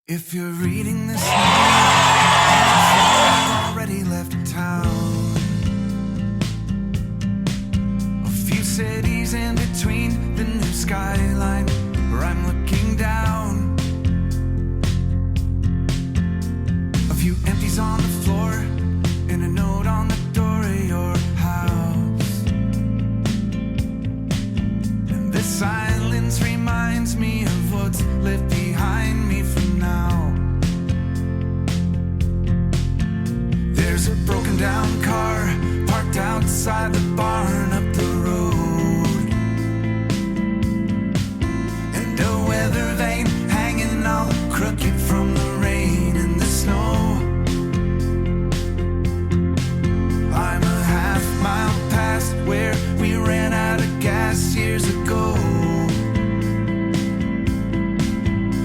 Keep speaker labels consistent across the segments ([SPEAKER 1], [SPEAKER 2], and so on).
[SPEAKER 1] If you're reading this now, already left town. A few cities in between the new skyline where I'm looking down. A few empties on the floor and a note on the door of your house. And this silence reminds me of what's left behind me from now. There's a broken down car parked outside the barn up the road, and a weather vane hanging all crooked from the rain and the snow. I'm a half mile past where we ran out of gas years ago,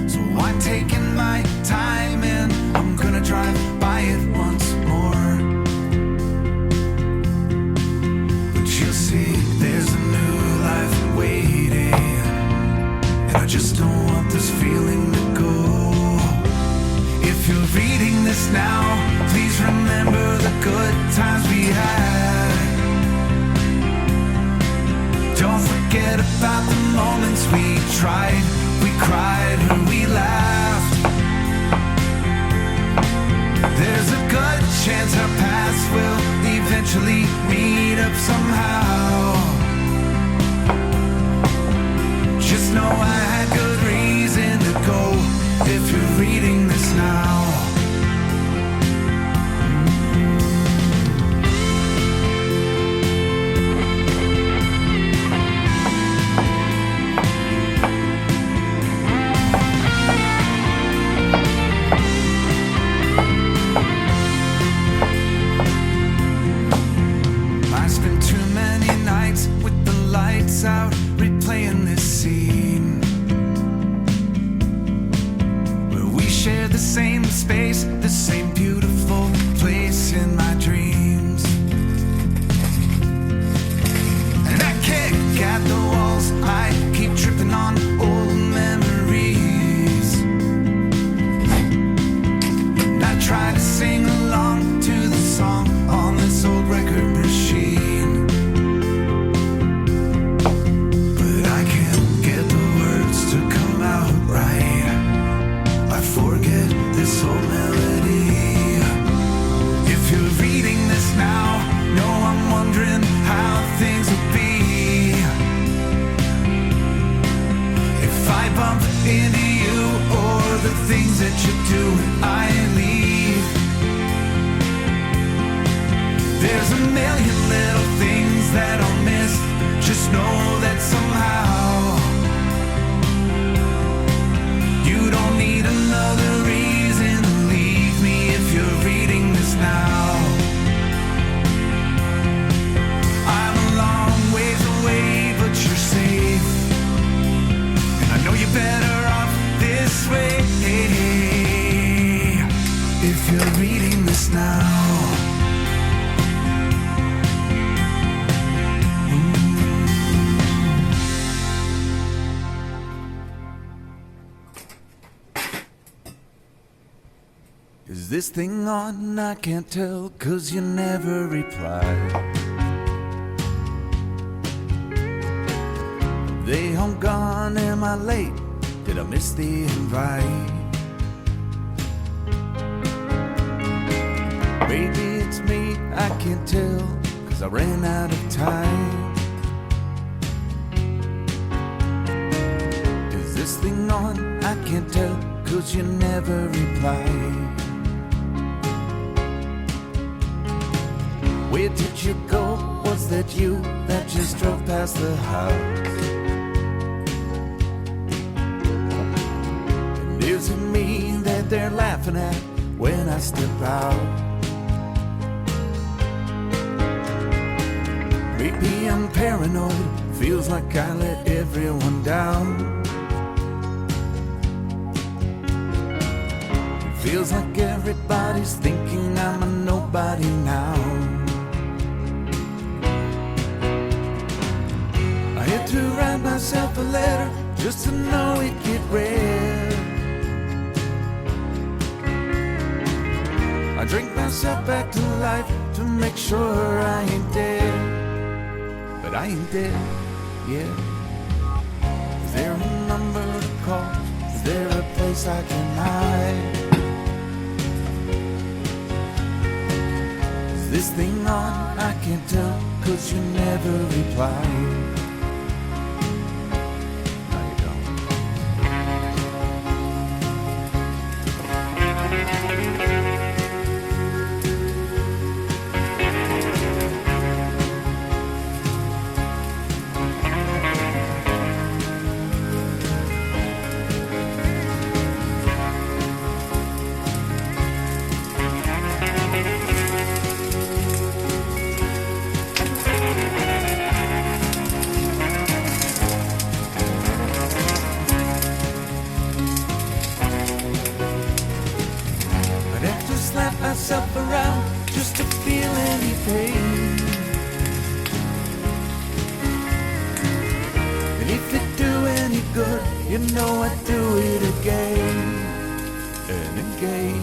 [SPEAKER 1] so I'm taking my time and I'm gonna drive by it once more. But you'll see there's a new life waiting, and I just don't want this feeling to go. If you're reading this now, please remember the good times we had. Don't forget about the moments we tried, we cried, and we laughed. There's a good chance our paths will eventually meet up somehow. Just know I had good reason to go if you're reading this now. I spent too many nights with the lights out replaying this scene where we share the same space, the same beautiful place in my dreams. And I kick at the walls, I keep tripping on old memories, and I try to sing along to the song on this old record machine, but I can't get the words to come out right. I forget this old melody. If you're reading this now, know I'm wondering how things will be if I bump into you or the things that you do when I leave. There's a million little things that I'll miss. Just know that somehow you don't need another reason to leave me if you're reading this now. I'm a long ways away, but you're safe, and I know you're better off this way if you're reading this now. Is this thing on? I can't tell, 'cause you never reply. Are they home gone? Am I late? Did I miss the invite? Maybe it's me, I can't tell, 'cause I ran out of time. Is this thing on? I can't tell, 'cause you never reply. Where did you go? Was that you that just drove past the house? And is it me that they're laughing at when I step out? Maybe I'm paranoid, feels like I let everyone down. It feels like everybody's thinking I'm a nobody now. I had to write myself a letter just to know it get read. drink myself back to life to make sure I ain't dead. But I ain't dead, yeah. Is there a number to call? Is there a place I can hide? Is this thing on? I can't tell, 'cause you never replied. Myself around just to feel any pain. And if it do any good, you know I'd do it again and again.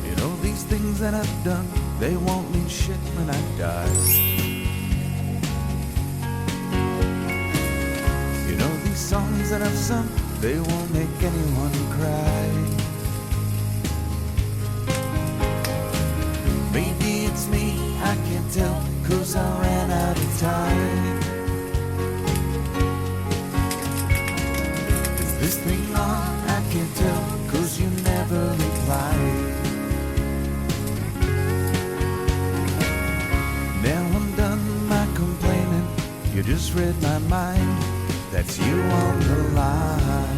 [SPEAKER 1] You know these things that I've done, they won't mean shit when I die. You know these songs that I've sung, they won't make anyone cry. Maybe it's me, I can't tell, 'cause I ran out of time. Is this thing on? I can't tell, 'cause you never replied. Now I'm done my complaining, you just read my mind, that's you on the line.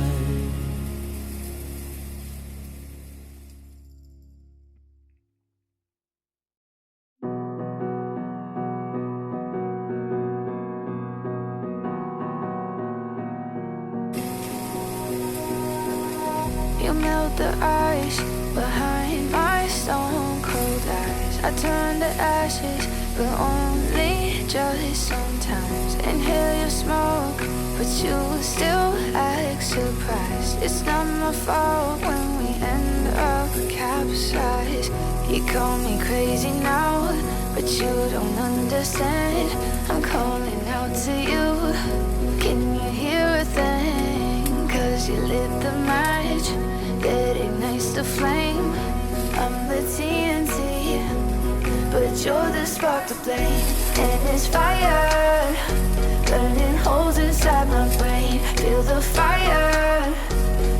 [SPEAKER 2] You melt the ice behind my stone cold eyes. I turn to ashes, but only just sometimes. Inhale your smoke, but you still act surprised. It's not my fault when we end up capsized. You call me crazy now, but you don't understand. I'm calling out to you. Can you hear a thing? 'Cause you lit the match, it ignites the flame. I'm the TNT, but you're the spark to blame. And it's fire, burning holes inside my brain. Feel the fire,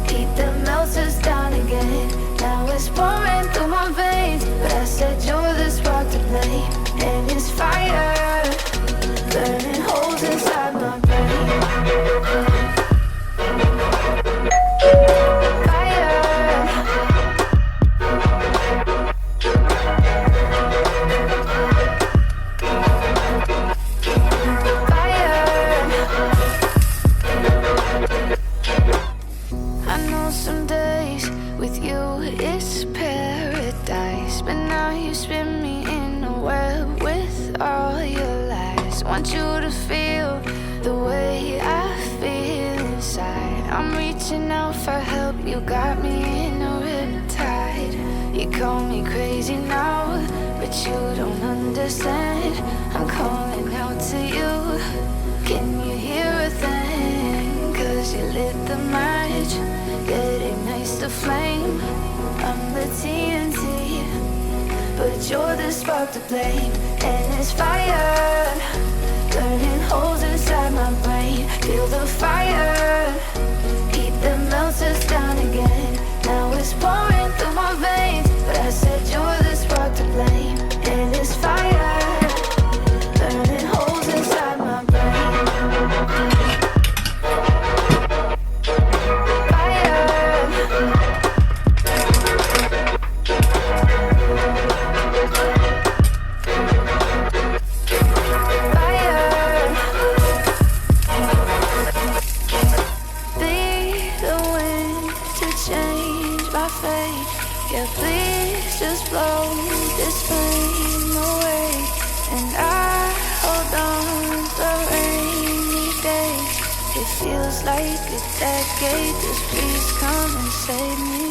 [SPEAKER 2] heat that melts us down again. Now it's pouring through my veins, but I said you're the spark to blame. And it's fire, burning holes inside my brain. Want you to feel the way I feel inside. I'm reaching out for help, you got me in a riptide. You call me crazy now, but you don't understand. I'm calling out to you. Can you hear a thing? 'Cause you lit the match, it ignites the flame. I'm the TNT, but you're the spark to blame. And it's fire, burning holes inside my brain. Feel the fire, heat that melts us down again. Now it's pouring through my veins, but I said you're the spark to blame. And it's fire, burning holes inside my brain. Yeah, please just blow this flame away. And I hold on the rainy days. It feels like a decade, just please come and save me.